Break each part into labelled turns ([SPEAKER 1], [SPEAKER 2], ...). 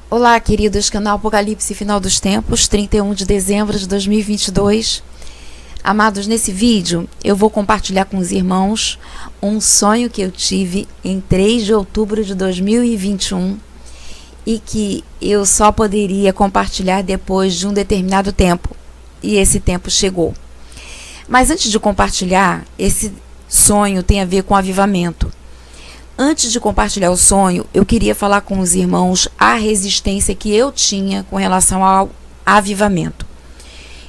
[SPEAKER 1] Olá, queridos, canal Apocalipse Final dos Tempos, 31 de dezembro de 2022. Amados, nesse vídeo eu vou compartilhar com os irmãos um sonho que eu tive em 3 de outubro de 2021 e que eu só poderia compartilhar depois de um determinado tempo. E esse tempo chegou. Mas antes de compartilhar, esse sonho tem a ver com avivamento. Antes de compartilhar o sonho, eu queria falar com os irmãos a resistência que eu tinha com relação ao avivamento.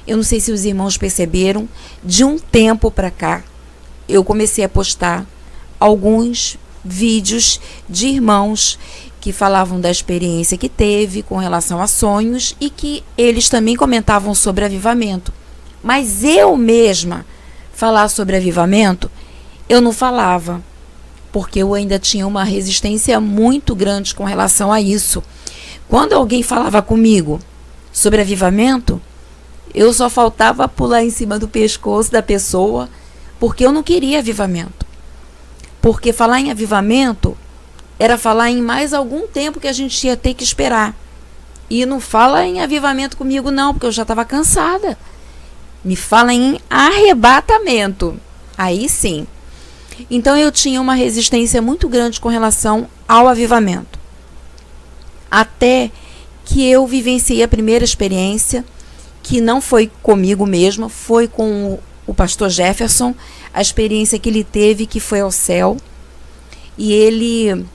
[SPEAKER 1] Eu não sei se os irmãos perceberam, de um tempo para cá, eu comecei a postar alguns vídeos de irmãos que falavam da experiência que teve com relação a sonhos e que eles também comentavam sobre avivamento. Mas eu mesma falar sobre avivamento, eu não falava, porque eu ainda tinha uma resistência muito grande com relação a isso. Quando alguém falava comigo sobre avivamento, eu só faltava pular em cima do pescoço da pessoa, porque eu não queria avivamento. Porque falar em avivamento era falar em mais algum tempo que a gente ia ter que esperar. E não fala em avivamento comigo não, porque eu já estava cansada. Me fala em arrebatamento. Aí sim. Então eu tinha uma resistência muito grande com relação ao avivamento. Até que eu vivenciei a primeira experiência, que não foi comigo mesma, foi com o pastor Jefferson, a experiência que ele teve, que foi ao céu. E ele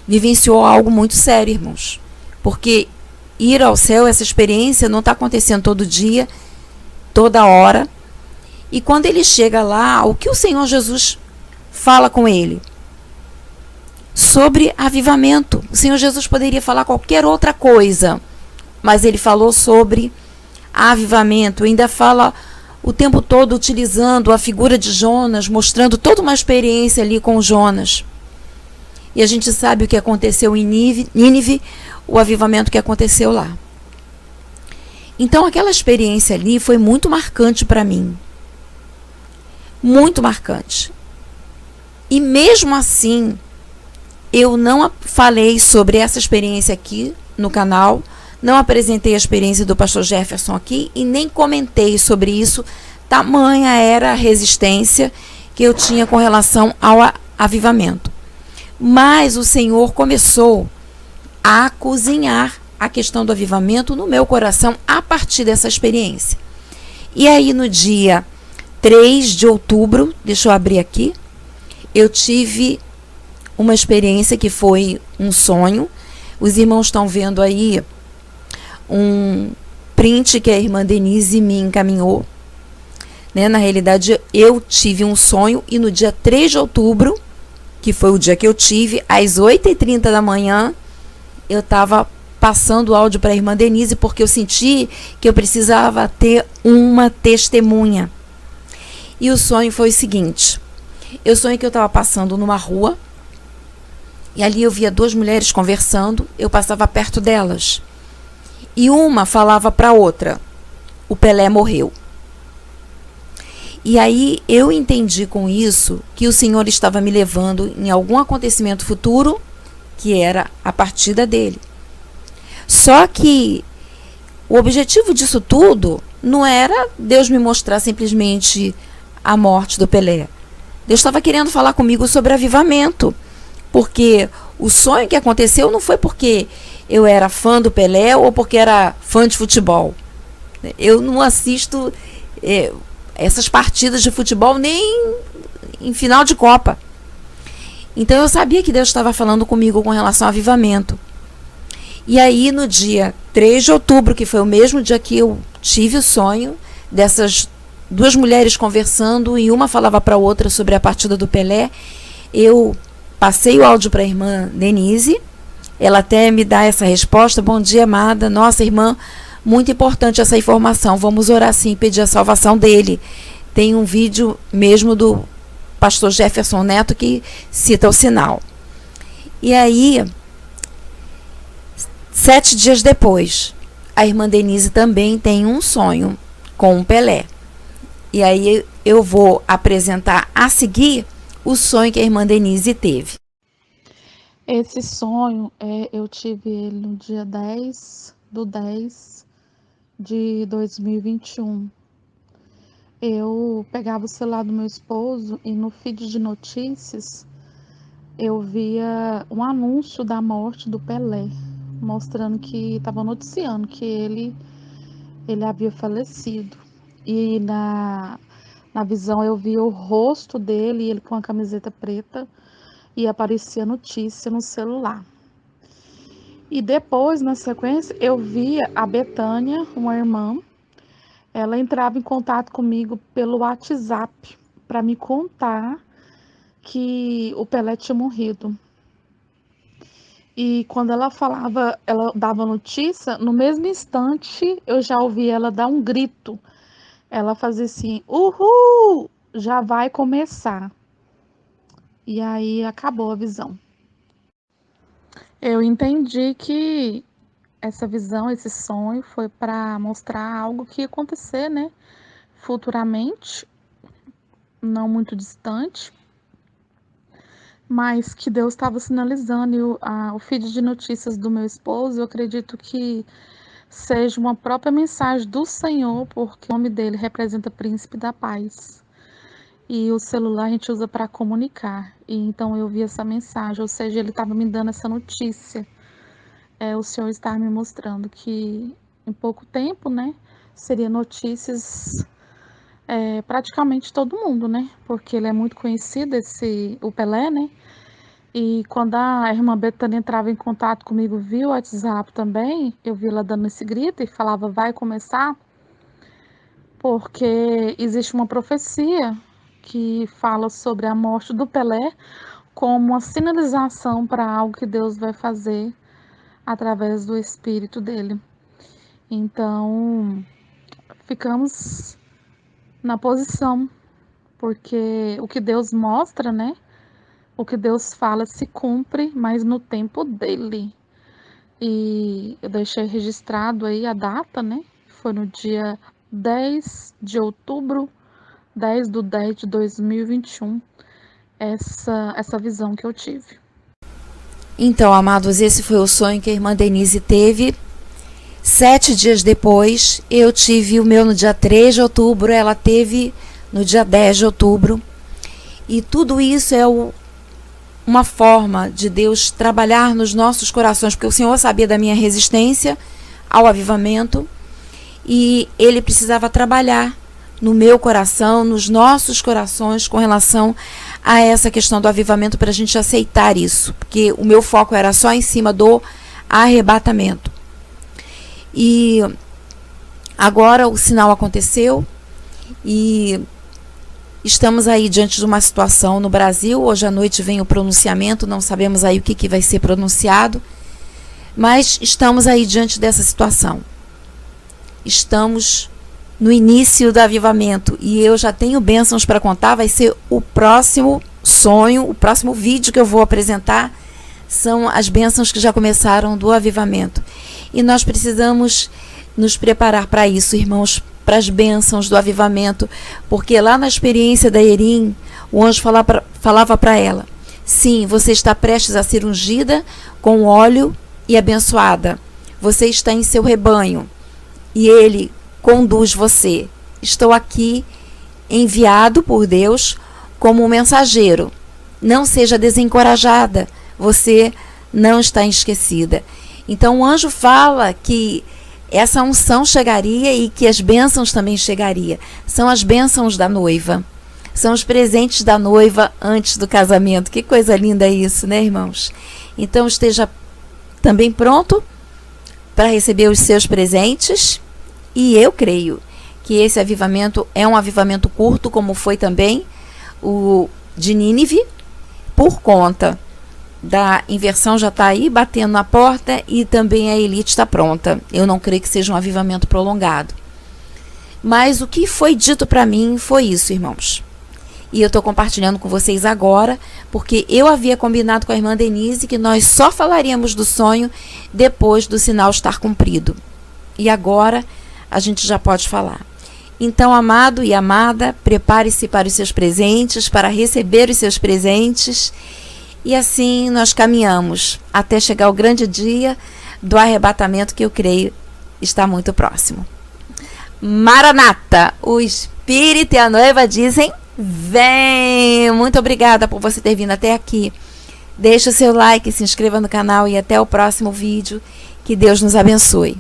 [SPEAKER 1] vivenciou algo muito sério, irmãos. Porque ir ao céu, essa experiência não está acontecendo todo dia, toda hora. E quando ele chega lá, o que o Senhor Jesus fala com ele? Sobre avivamento. O Senhor Jesus poderia falar qualquer outra coisa, mas ele falou sobre avivamento. Ainda fala o tempo todo utilizando a figura de Jonas, mostrando toda uma experiência ali com Jonas. E a gente sabe o que aconteceu em Nínive, o avivamento que aconteceu lá. Então aquela experiência ali foi muito marcante para mim. Muito marcante. E mesmo assim, eu não falei sobre essa experiência aqui no canal, não apresentei a experiência do pastor Jefferson aqui e nem comentei sobre isso, tamanha era a resistência que eu tinha com relação ao avivamento. Mas o Senhor começou a cozinhar a questão do avivamento no meu coração a partir dessa experiência. E aí no dia 3 de outubro, deixa eu abrir aqui, eu tive uma experiência que foi um sonho. Os irmãos estão vendo aí um print que a irmã Denise me encaminhou. Na realidade, eu tive um sonho e no dia 3 de outubro, que foi o dia que eu tive, às 8h30 da manhã, eu estava passando o áudio para a irmã Denise porque eu senti que eu precisava ter uma testemunha. E o sonho foi o seguinte: eu sonhei que eu estava passando numa rua e ali eu via 2 mulheres conversando, eu passava perto delas. E uma falava para a outra: o Pelé morreu. E aí eu entendi com isso que o Senhor estava me levando em algum acontecimento futuro, que era a partida dele. Só que o objetivo disso tudo não era Deus me mostrar simplesmente a morte do Pelé. Deus estava querendo falar comigo sobre avivamento, porque o sonho que aconteceu não foi porque eu era fã do Pelé ou porque era fã de futebol. Eu não assisto essas partidas de futebol nem em final de Copa. Então eu sabia que Deus estava falando comigo com relação ao avivamento. E aí no dia 3 de outubro, que foi o mesmo dia que eu tive o sonho, dessas 2 mulheres conversando e uma falava para a outra sobre a partida do Pelé, eu passei o áudio para a irmã Denise, ela até me dá essa resposta: bom dia, amada, nossa irmã, muito importante essa informação, vamos orar sim e pedir a salvação dele. Tem um vídeo mesmo do pastor Jefferson Neto que cita o sinal. E aí, 7 dias depois, a irmã Denise também tem um sonho com o Pelé. E aí eu vou apresentar a seguir o sonho que a irmã Denise teve.
[SPEAKER 2] Esse sonho, eu tive ele no dia 10/10/2021. Eu pegava o celular do meu esposo e no feed de notícias eu via um anúncio da morte do Pelé, mostrando que estava noticiando que ele havia falecido. E na visão eu via o rosto dele, ele com a camiseta preta, e aparecia a notícia no celular. E depois, na sequência, eu via a Betânia, uma irmã, ela entrava em contato comigo pelo WhatsApp para me contar que o Pelé tinha morrido. E quando ela falava, ela dava notícia, no mesmo instante eu já ouvi ela dar um grito. Ela fazia assim: "Uhul! Já vai começar". E aí acabou a visão. Eu entendi que essa visão, esse sonho foi para mostrar algo que ia acontecer, né? Futuramente, não muito distante, mas que Deus estava sinalizando. E o feed de notícias do meu esposo, eu acredito que seja uma própria mensagem do Senhor, porque o nome dele representa Príncipe da Paz. E o celular a gente usa para comunicar. E então eu vi essa mensagem, ou seja, ele estava me dando essa notícia. O Senhor está me mostrando que em pouco tempo, né, seria notícias praticamente todo mundo, né? Porque ele é muito conhecido, o Pelé, né? E quando a irmã Betânia entrava em contato comigo via o WhatsApp também, eu vi ela dando esse grito e falava, vai começar, porque existe uma profecia que fala sobre a morte do Pelé como uma sinalização para algo que Deus vai fazer através do Espírito dele. Então, ficamos na posição, porque o que Deus mostra, né? O que Deus fala se cumpre, mas no tempo dele. E eu deixei registrado aí a data, né? Foi no dia 10 de outubro, 10/10/2021, essa visão que eu tive.
[SPEAKER 1] Então, amados, esse foi o sonho que a irmã Denise teve. 7 dias depois, eu tive o meu no dia 3 de outubro, ela teve no dia 10 de outubro. E tudo isso é uma forma de Deus trabalhar nos nossos corações, porque o Senhor sabia da minha resistência ao avivamento e Ele precisava trabalhar no meu coração, nos nossos corações com relação a essa questão do avivamento para a gente aceitar isso, porque o meu foco era só em cima do arrebatamento. E agora o sinal aconteceu e estamos aí diante de uma situação no Brasil. Hoje à noite vem o pronunciamento, não sabemos aí o que vai ser pronunciado, mas estamos aí diante dessa situação. Estamos no início do avivamento e eu já tenho bênçãos para contar. Vai ser o próximo sonho, o próximo vídeo que eu vou apresentar são as bênçãos que já começaram do avivamento. E nós precisamos nos preparar para isso, irmãos, para as bênçãos do avivamento, porque lá na experiência da Erim, o anjo falava para ela, sim, você está prestes a ser ungida com óleo e abençoada. Você está em seu rebanho e ele conduz você. Estou aqui enviado por Deus como um mensageiro. Não seja desencorajada, você não está esquecida. Então o anjo fala que essa unção chegaria e que as bênçãos também chegariam. São as bênçãos da noiva. São os presentes da noiva antes do casamento. Que coisa linda isso, né, irmãos? Então esteja também pronto para receber os seus presentes. E eu creio que esse avivamento é um avivamento curto, como foi também o de Nínive, por conta da inversão já está aí batendo na porta e também a elite está pronta. Eu não creio que seja um avivamento prolongado. Mas o que foi dito para mim foi isso, irmãos. E eu estou compartilhando com vocês agora, porque eu havia combinado com a irmã Denise que nós só falaríamos do sonho depois do sinal estar cumprido. E agora a gente já pode falar. Então, amado e amada, prepare-se para os seus presentes, para receber os seus presentes. E assim nós caminhamos até chegar o grande dia do arrebatamento, que eu creio está muito próximo. Maranata, o Espírito e a noiva dizem: vem! Muito obrigada por você ter vindo até aqui. Deixe o seu like, se inscreva no canal e até o próximo vídeo. Que Deus nos abençoe.